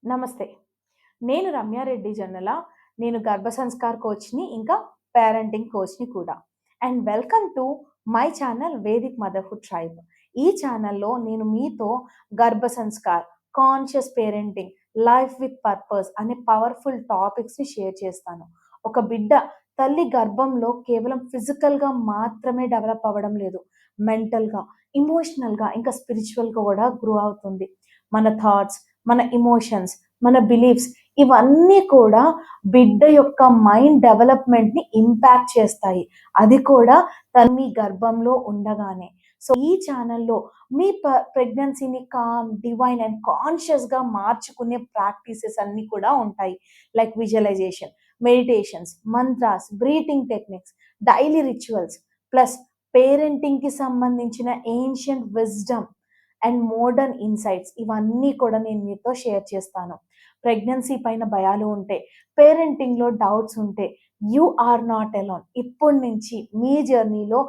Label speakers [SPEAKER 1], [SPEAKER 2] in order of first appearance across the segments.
[SPEAKER 1] నమస్తే. నేను రమ్యారెడ్డి జొన్నల. నేను గర్భ సంస్కార్ కోచ్‌ని, ఇంకా పేరెంటింగ్ కోచ్‌ని కూడా. And welcome to my channel Vedic motherhood tribe. ఈ ఛానల్‌లో నేను మీతో గర్భ Sanskar, conscious parenting, life with purpose అనే పవర్‌ఫుల్ టాపిక్స్‌ని షేర్ చేస్తాను. ఒక బిడ్డ తల్లి గర్భంలో కేవలం ఫిజికల్‌గా మాత్రమే డెవలప్ అవ్వడం లేదు. మెంటల్‌గా, ఎమోషనల్‌గా, ఇంకా స్పిరిచువల్‌గా కూడా గ్రో అవుతుంది. మన థాట్స్, మన ఎమోషన్స్, మన బిలీఫ్స్ ఇవన్నీ కూడా బిడ్డ యొక్క మైండ్ డెవలప్‌మెంట్‌ని ఇంపాక్ట్ చేస్తాయి. అది కూడా తను మీ గర్భంలో ఉండగానే. సో, ఈ ఛానల్‌లో మీ ప్రెగ్నెన్సీని కామ్, డివైన్ అండ్ కాన్షియస్‌గా మార్చుకునే ప్రాక్టీసెస్ అన్నీ కూడా ఉంటాయి. Like visualisation, meditations, mantras, breathing techniques, daily rituals plus పేరెంటింగ్‌కి సంబంధించిన ancient wisdom and modern insights ఇవన్నీ కూడా నేను మీతో షేర్ చేస్తాను. ప్రెగ్నెన్సీ పైన భయాలు ఉంటే, పేరెంటింగ్‌లో డౌట్స్ ఉంటే, యూ ఆర్ నాట్ అలోన్. ఇప్పటి నుంచి మీ జర్నీలో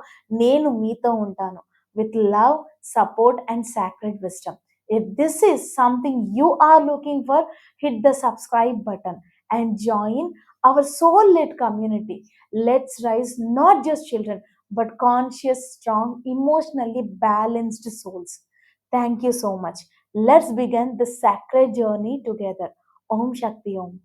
[SPEAKER 1] నేను మీతో ఉంటాను. With love, support and sacred wisdom. If this is something you are looking for, hit the subscribe button and join our soul led community. Let's rise not just children but conscious, strong, emotionally balanced souls. Thank you so much. Let's begin the sacred journey together. Om Shakti Om.